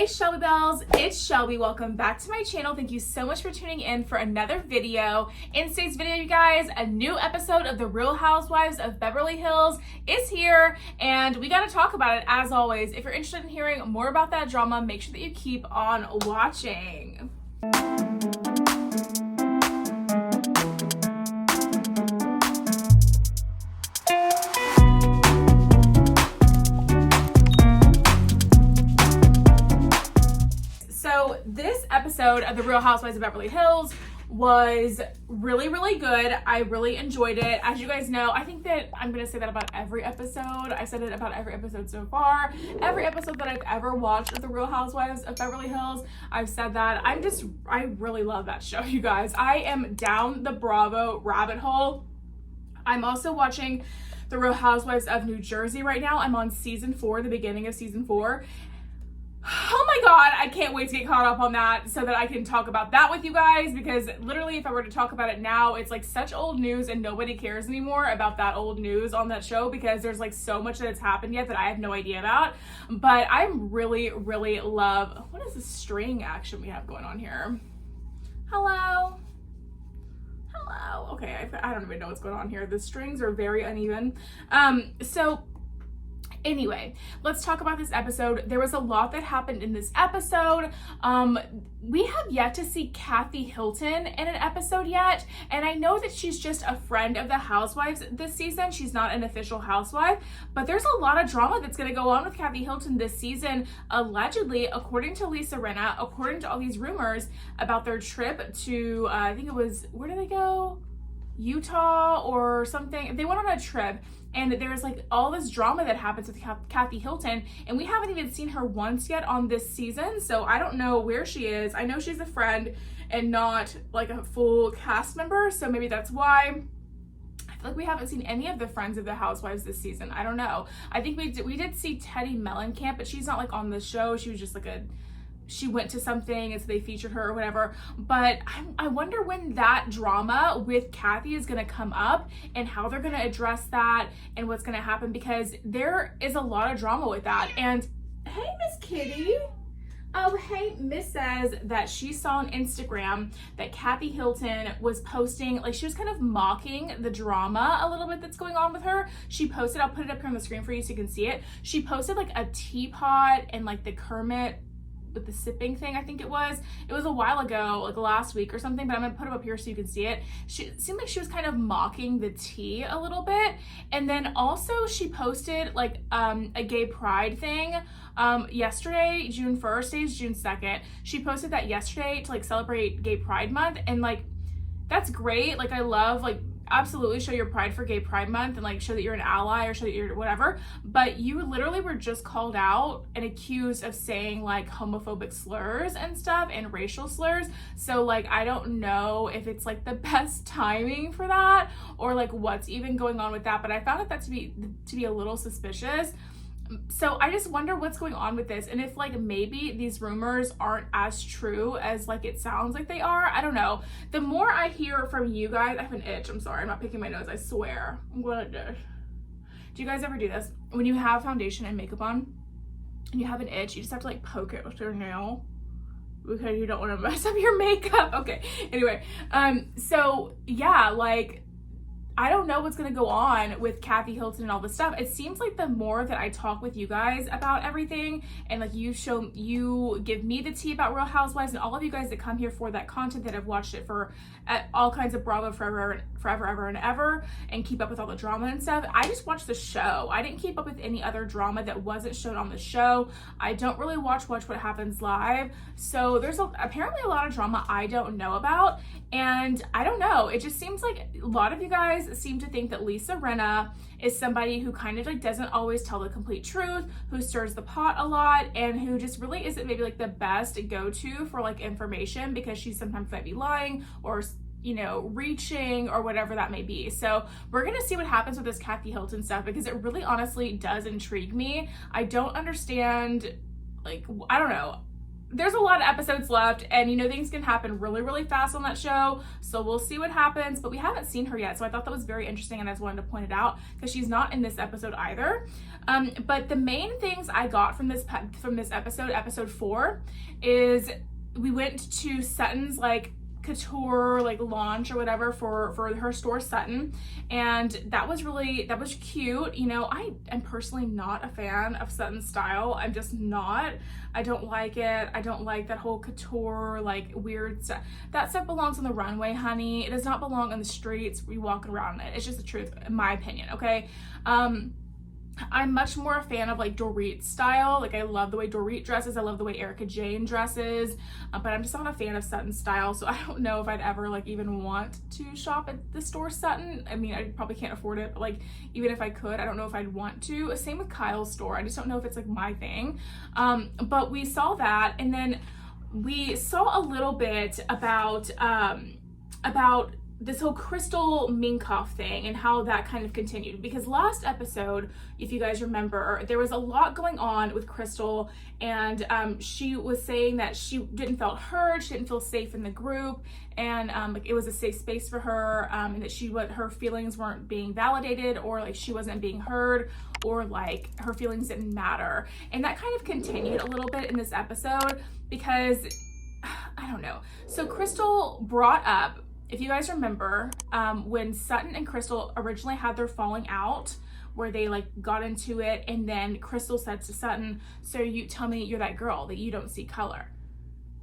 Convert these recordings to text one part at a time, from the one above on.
Hey Shelby Bells, it's Shelby. Welcome back to my channel. Thank you so much for tuning in for another video. In today's video, you guys, a new episode of The Real Housewives of Beverly Hills is here, and we got to talk about it as always. If you're interested in hearing more about that drama, make sure that you keep on watching. So this episode of The Real Housewives of Beverly Hills was really good. I really enjoyed it. As you guys know, I think that I'm going to say that about every episode. I said it about every episode so far. Every episode that I've ever watched of The Real Housewives of Beverly Hills, I've said that. I really love that show, you guys. I am down the Bravo rabbit hole. I'm also watching The Real Housewives of New Jersey right now. I'm on season 4, the beginning of season 4. Oh my god, I can't wait to get caught up on that so that I can talk about that with you guys, because literally if I were to talk about it now, it's like such old news and nobody cares anymore about that old news on that show because there's like so much that's happened yet that I have no idea about. But I really love, what is this string action we have going on here? Hello? Okay, I don't even know what's going on here. The strings are very uneven. Anyway, let's talk about this episode. There was a lot that happened in this episode. We have yet to see Kathy Hilton in an episode yet, and I know that she's just a friend of the Housewives this season. She's not an official housewife, but there's a lot of drama that's going to go on with Kathy Hilton this season, allegedly, according to Lisa Rinna, according to all these rumors about their trip to, I think it was, where did they go? Utah or something. They went on a trip, and there's like all this drama that happens with Kathy Hilton, and we haven't even seen her once yet on this season, so I don't know where she is. I know she's a friend and not like a full cast member, so maybe that's why. I feel like we haven't seen any of the friends of the Housewives this season. I don't know. I think we did see Teddi Mellencamp, but she's not like on the show. She was just like she went to something and so they featured her or whatever. But I wonder when that drama with Kathy is going to come up and how they're going to address that and what's going to happen, because there is a lot of drama with that. And hey, Miss Kitty. Oh, hey, Miss says that she saw on Instagram that Kathy Hilton was posting, like she was kind of mocking the drama a little bit that's going on with her. She posted, I'll put it up here on the screen for you so you can see it. She posted like a teapot and like the Kermit with the sipping thing, I think it was a while ago, like last week or something, but I'm gonna put it up here so you can see it. It seemed like she was kind of mocking the tea a little bit. And then also she posted like a gay pride thing yesterday, June 1st, today's June 2nd. She posted that yesterday to like celebrate Gay Pride Month, and like that's great. Like I love, like, absolutely show your pride for Gay Pride Month and like show that you're an ally or show that you're whatever, but you literally were just called out and accused of saying like homophobic slurs and stuff and racial slurs. So like I don't know if it's like the best timing for that or like what's even going on with that, but I found that to be a little suspicious. So I just wonder what's going on with this, and if like maybe these rumors aren't as true as like it sounds like they are. I don't know. The more I hear from you guys, I have an itch. I'm sorry, I'm not picking my nose, I swear. I'm gonna do you guys ever do this? When you have foundation and makeup on and you have an itch, you just have to like poke it with your nail because you don't want to mess up your makeup. Okay, anyway, so yeah, like I don't know what's going to go on with Kathy Hilton and all this stuff. It seems like the more that I talk with you guys about everything, and like you give me the tea about Real Housewives, and all of you guys that come here for that content that have watched it for all kinds of Bravo forever and ever and keep up with all the drama and stuff. I just watched the show. I didn't keep up with any other drama that wasn't shown on the show. I don't really watch What Happens Live. So there's apparently a lot of drama I don't know about. And I don't know, it just seems like a lot of you guys seem to think that Lisa Rinna is somebody who kind of like doesn't always tell the complete truth, who stirs the pot a lot, and who just really isn't maybe like the best go-to for like information, because she sometimes might be lying or, you know, reaching or whatever that may be. So we're gonna see what happens with this Kathy Hilton stuff, because it really honestly does intrigue me. I don't understand, like, I don't know. there's a lot of episodes left, and you know, things can happen really, really fast on that show. So we'll see what happens, but we haven't seen her yet. So I thought that was very interesting, and I just wanted to point it out because she's not in this episode either. But the main things I got from this episode 4, is we went to Sutton's like couture like launch or whatever for her store Sutton, and that was cute. You know, I am personally not a fan of Sutton's style. I'm just not. I don't like it. I don't like that whole couture like weird stuff. That stuff belongs on the runway, honey. It does not belong on the streets we walking around in it. It's just the truth, in my opinion. Okay. I'm much more a fan of like Dorit's style. Like, I love the way Dorit dresses. I love the way Jayne dresses, but I'm just not a fan of Sutton's style. So I don't know if I'd ever like even want to shop at the store Sutton. I mean, I probably can't afford it, but like, even if I could, I don't know if I'd want to. Same with Kyle's store. I just don't know if it's like my thing. But we saw that, and then we saw a little bit about this whole Crystal Minkoff thing and how that kind of continued, because last episode, if you guys remember, there was a lot going on with Crystal, and she was saying that she didn't feel heard, she didn't feel safe in the group, and like it was a safe space for her, and that her feelings weren't being validated, or like she wasn't being heard, or like her feelings didn't matter. And that kind of continued a little bit in this episode, because I don't know. So Crystal brought up, if you guys remember, when Sutton and Crystal originally had their falling out, where they like got into it, and then Crystal said to Sutton, so you tell me you're that girl, that you don't see color.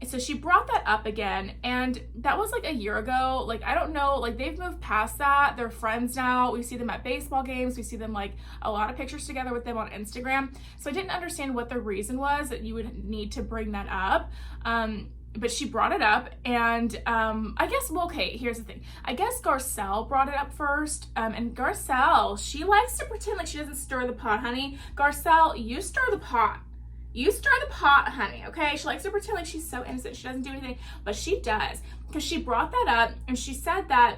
And so she brought that up again, and that was like a year ago. Like, I don't know, like they've moved past that. They're friends now. We see them at baseball games. We see them like a lot of pictures together with them on Instagram. So I didn't understand what the reason was that you would need to bring that up. But she brought it up, and I guess, well, okay, here's the thing. I guess Garcelle brought it up first, and Garcelle, she likes to pretend like she doesn't stir the pot, honey. Garcelle, you stir the pot. You stir the pot, honey, okay? She likes to pretend like she's so innocent, she doesn't do anything, but she does, because she brought that up, and she said that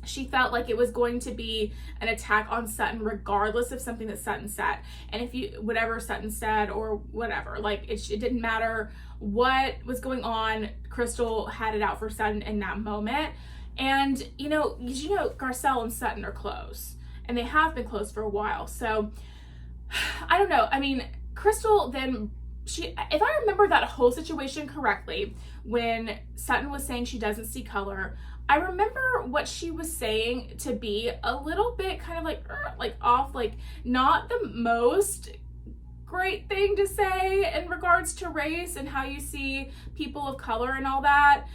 she felt like it was going to be an attack on Sutton regardless of something that Sutton said. And whatever Sutton said or whatever, like it didn't matter what was going on, Crystal had it out for Sutton in that moment. And you know, Garcelle and Sutton are close, and they have been close for a while. So I don't know. I mean, Crystal then, if I remember that whole situation correctly, when Sutton was saying she doesn't see color, I remember what she was saying to be a little bit kind of like off, like not the most great thing to say in regards to race and how you see people of color and all that.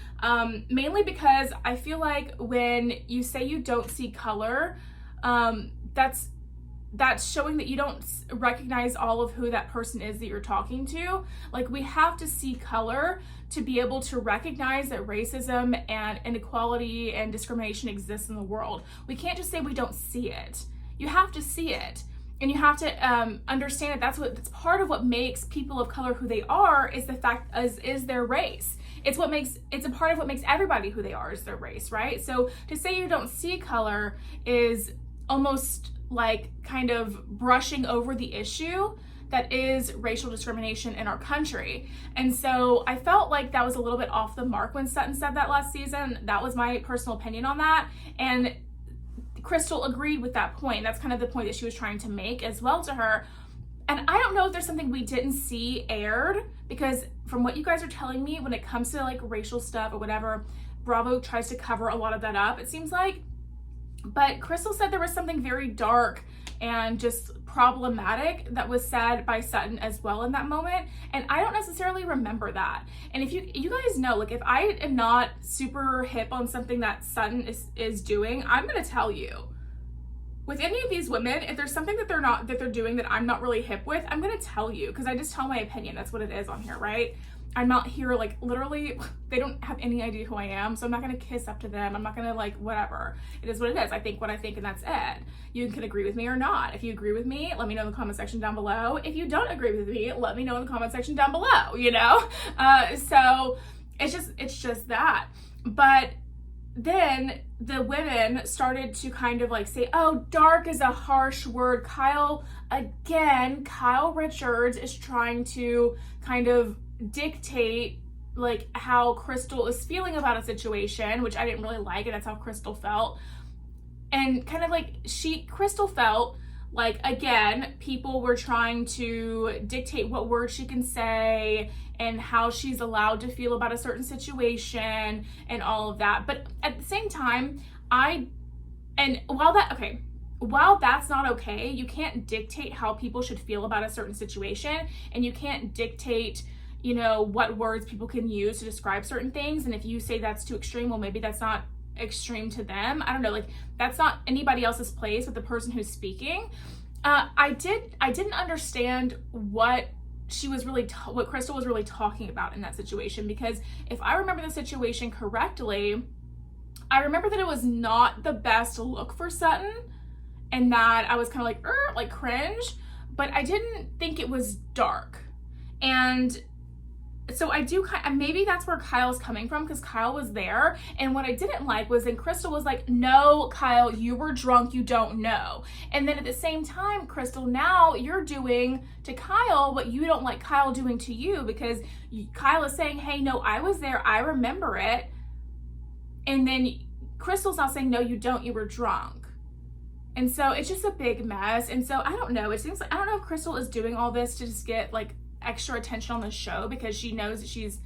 Mainly because I feel like when you say you don't see color, that's showing that you don't recognize all of who that person is that you're talking to. Like, we have to see color to be able to recognize that racism and inequality and discrimination exists in the world. We can't just say we don't see it. You have to see it. And you have to understand that that's part of what makes people of color who they are, is the fact is their race. It's a part of what makes everybody who they are, is their race, right? So to say you don't see color is almost like kind of brushing over the issue that is racial discrimination in our country. And so I felt like that was a little bit off the mark when Sutton said that last season. That was my personal opinion on that. And Crystal agreed with that point. That's kind of the point that she was trying to make as well to her. And I don't know if there's something we didn't see aired, because from what you guys are telling me, when it comes to like racial stuff or whatever, Bravo tries to cover a lot of that up, it seems like. But Crystal said there was something very dark and just problematic that was said by Sutton as well in that moment, and I don't necessarily remember that. And if you guys know, like, if I am not super hip on something that Sutton is doing, I'm gonna tell you. With any of these women, if there's something that they're doing that I'm not really hip with, I'm gonna tell you, because I just tell my opinion. That's what it is on here, right? I'm not here, like, literally, they don't have any idea who I am, so I'm not gonna kiss up to them. I'm not gonna, like, whatever. It is what it is. I think what I think, and that's it. You can agree with me or not. If you agree with me, let me know in the comment section down below. If you don't agree with me, let me know in the comment section down below, you know? So it's just that. But then the women started to kind of like say, oh, dark is a harsh word. Kyle Richards is trying to kind of dictate like how Crystal is feeling about a situation, which I didn't really like, and that's how Crystal felt. And kind of like Crystal felt like, again, people were trying to dictate what words she can say and how she's allowed to feel about a certain situation and all of that. But at the same time, while that's not okay, you can't dictate how people should feel about a certain situation, and you can't dictate, you know, what words people can use to describe certain things. And if you say that's too extreme, well, maybe that's not extreme to them. I don't know, like, that's not anybody else's place with the person who's speaking. I didn't understand what what Crystal was really talking about in that situation, because if I remember the situation correctly, I remember that it was not the best look for Sutton, and that I was kind of like cringe, but I didn't think it was dark. And so I do maybe that's where Kyle's coming from, because Kyle was there. And what I didn't like was then Crystal was like, no, Kyle, you were drunk, you don't know. And then at the same time, Crystal, now you're doing to Kyle what you don't like Kyle doing to you, because Kyle is saying, hey, no, I was there, I remember it. And then Crystal's now saying, no, you don't, you were drunk. And so it's just a big mess. And so I don't know, it seems like, I don't know if Crystal is doing all this to just get like extra attention on the show, because she knows that she's,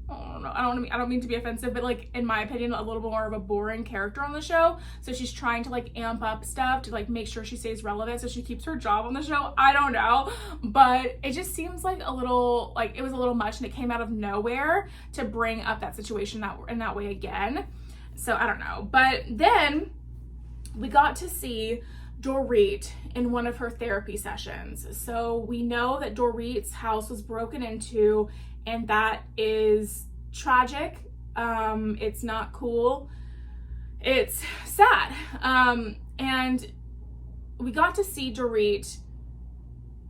I don't know, I don't mean to be offensive, but like, in my opinion, a little more of a boring character on the show. So she's trying to like amp up stuff to like make sure she stays relevant so she keeps her job on the show. I don't know, but it just seems like a little, like it was a little much, and it came out of nowhere to bring up that situation in that way again. So I don't know. But then we got to see Dorit in one of her therapy sessions. So we know that Dorit's house was broken into, and that is tragic. It's not cool. It's sad. And we got to see Dorit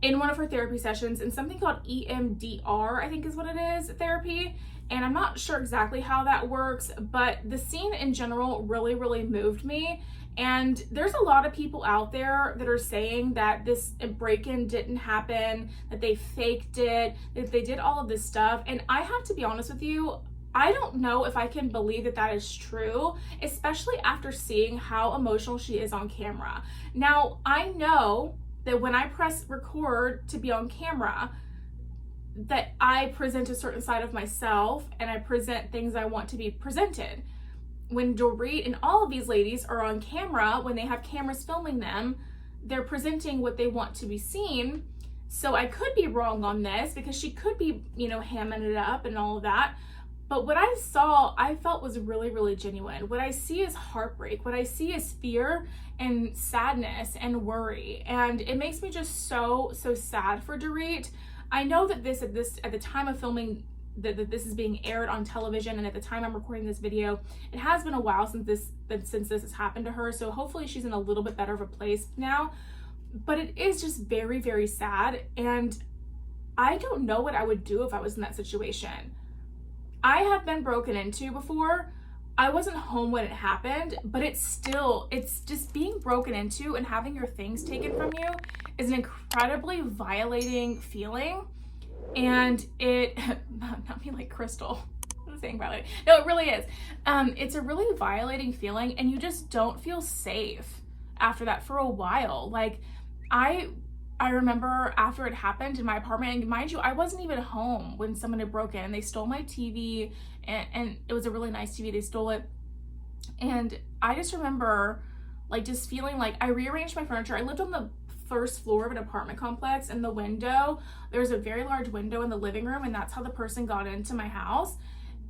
in one of her therapy sessions in something called EMDR, I think is what it is, therapy. And I'm not sure exactly how that works, but the scene in general really, really moved me. And there's a lot of people out there that are saying that this break-in didn't happen, that they faked it, that they did all of this stuff. And I have to be honest with you, I don't know if I can believe that that is true, especially after seeing how emotional she is on camera. Now, I know that when I press record to be on camera, that I present a certain side of myself and I present things I want to be presented. When Dorit and all of these ladies are on camera, when they have cameras filming them, they're presenting what they want to be seen. So I could be wrong on this, because she could be, you know, hamming it up and all of that. But what I saw, I felt was really, really genuine. What I see is heartbreak. What I see is fear and sadness and worry. And it makes me just so, so sad for Dorit. I know that at the time of filming, that this is being aired on television, and at the time I'm recording this video, it has been a while since this has happened to her. So hopefully she's in a little bit better of a place now. But it is just very, very sad. And I don't know what I would do if I was in that situation. I have been broken into before. I wasn't home when it happened, but it's just being broken into and having your things taken from you is an incredibly violating feeling. And it, not me like Crystal, I'm saying violating. No, it really is. It's a really violating feeling, and you just don't feel safe after that for a while. Like, I remember after it happened in my apartment, and mind you, I wasn't even home when someone had broken in. They stole my TV, and it was a really nice TV. They stole it. And I just remember like just feeling like I rearranged my furniture. I lived on the first floor of an apartment complex, and the window, there's a very large window in the living room, and that's how the person got into my house.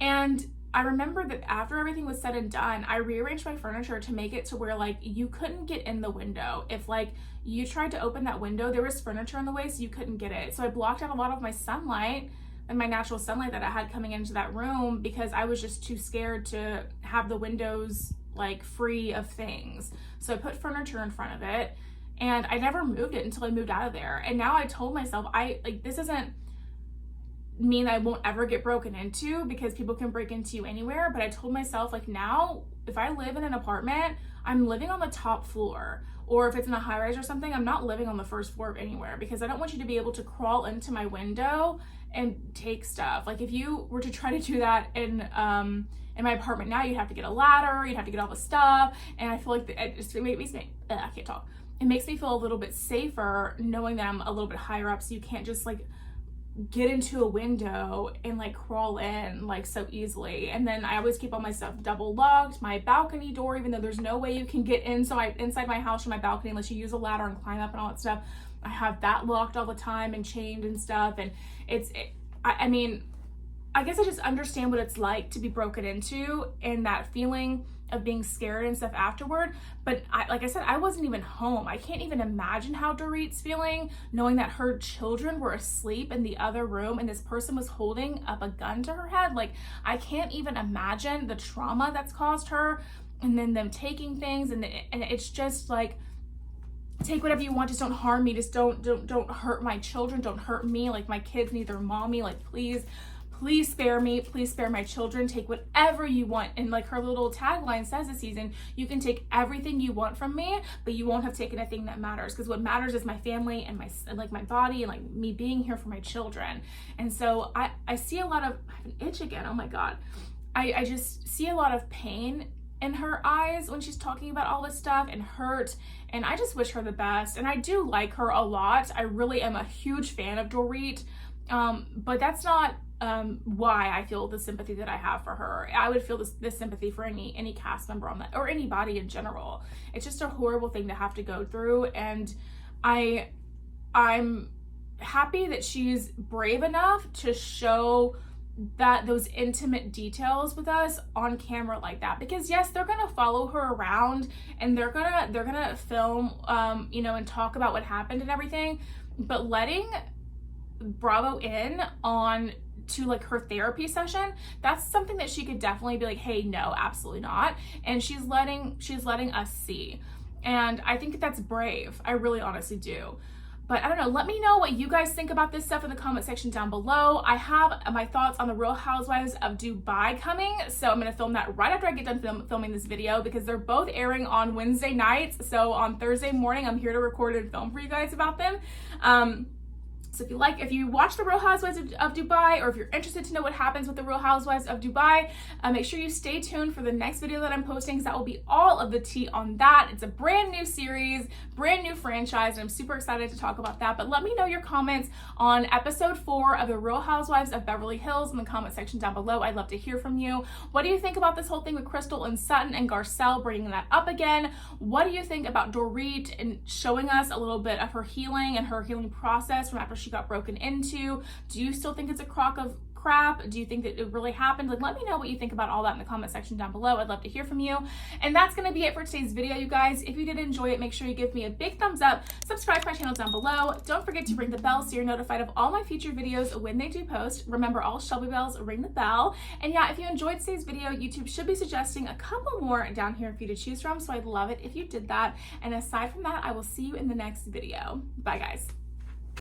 And I remember that after everything was said and done, I rearranged my furniture to make it to where like you couldn't get in the window. If like you tried to open that window, there was furniture in the way, so you couldn't get it. So I blocked out a lot of my sunlight and my natural sunlight that I had coming into that room, because I was just too scared to have the windows like free of things. So I put furniture in front of it, and I never moved it until I moved out of there. And now I told myself, this doesn't mean I won't ever get broken into, because people can break into you anywhere. But I told myself, like, now if I live in an apartment, I'm living on the top floor. Or if it's in a high rise or something, I'm not living on the first floor of anywhere, because I don't want you to be able to crawl into my window and take stuff. Like if you were to try to do that in my apartment now, you'd have to get a ladder, you'd have to get all the stuff, and I feel like it just makes me, I can't talk. It makes me feel a little bit safer knowing that I'm a little bit higher up, so you can't just like get into a window and like crawl in like so easily. And then I always keep all my stuff double locked. My balcony door, even though there's no way you can get inside my house from my balcony unless you use a ladder and climb up and all that stuff, I have that locked all the time and chained and stuff. And I mean, I guess I just understand what it's like to be broken into and that feeling of being scared and stuff afterward. But like I said, I wasn't even home. I can't even imagine how Dorit's feeling, knowing that her children were asleep in the other room and this person was holding up a gun to her head. Like, I can't even imagine the trauma that's caused her, and then them taking things, and it's just like, take whatever you want, just don't harm me, just don't hurt my children, don't hurt me, like my kids need their mommy, like please spare me, please spare my children, take whatever you want. And like her little tagline says this season, you can take everything you want from me, but you won't have taken a thing that matters, because what matters is my family and my body and like me being here for my children. And so I see a lot of, I have an itch again, oh my God. I just see a lot of pain in her eyes when she's talking about all this stuff, and hurt, and I just wish her the best. And I do like her a lot. I really am a huge fan of Dorit, but that's not why I feel the sympathy that I have for her. I would feel this sympathy for any cast member on that, or anybody in general. It's just a horrible thing to have to go through, and I'm happy that she's brave enough to show that those intimate details with us on camera like that, because yes, they're gonna follow her around and they're gonna film you know, and talk about what happened and everything, but letting Bravo in on to like her therapy session, that's something that she could definitely be like, hey, no, absolutely not. And she's letting us see, and I think that's brave. I really honestly do. But I don't know, let me know what you guys think about this stuff in the comment section down below. I have my thoughts on the Real Housewives of Dubai coming, so I'm gonna film that right after I get done filming this video, because they're both airing on Wednesday nights. So on Thursday morning, I'm here to record and film for you guys about them. So if you watch the Real Housewives of Dubai, or if you're interested to know what happens with the Real Housewives of Dubai, make sure you stay tuned for the next video that I'm posting, because that will be all of the tea on that. It's a brand new series, brand new franchise, and I'm super excited to talk about that. But let me know your comments on episode 4 of the Real Housewives of Beverly Hills in the comment section down below. I'd love to hear from you. What do you think about this whole thing with Crystal and Sutton and Garcelle bringing that up again? What do you think about Dorit and showing us a little bit of her healing and her healing process from after she got broken into? Do you still think it's a crock of crap? Do you think that it really happened? Like, let me know what you think about all that in the comment section down below. I'd love to hear from you. And that's going to be it for today's video, you guys. If you did enjoy it, make sure you give me a big thumbs up, subscribe to my channel down below. Don't forget to ring the bell so you're notified of all my future videos when they do post. Remember, all Shelby bells ring the bell. And yeah, if you enjoyed today's video, YouTube should be suggesting a couple more down here for you to choose from, so I'd love it if you did that. And aside from that, I will see you in the next video. Bye, guys.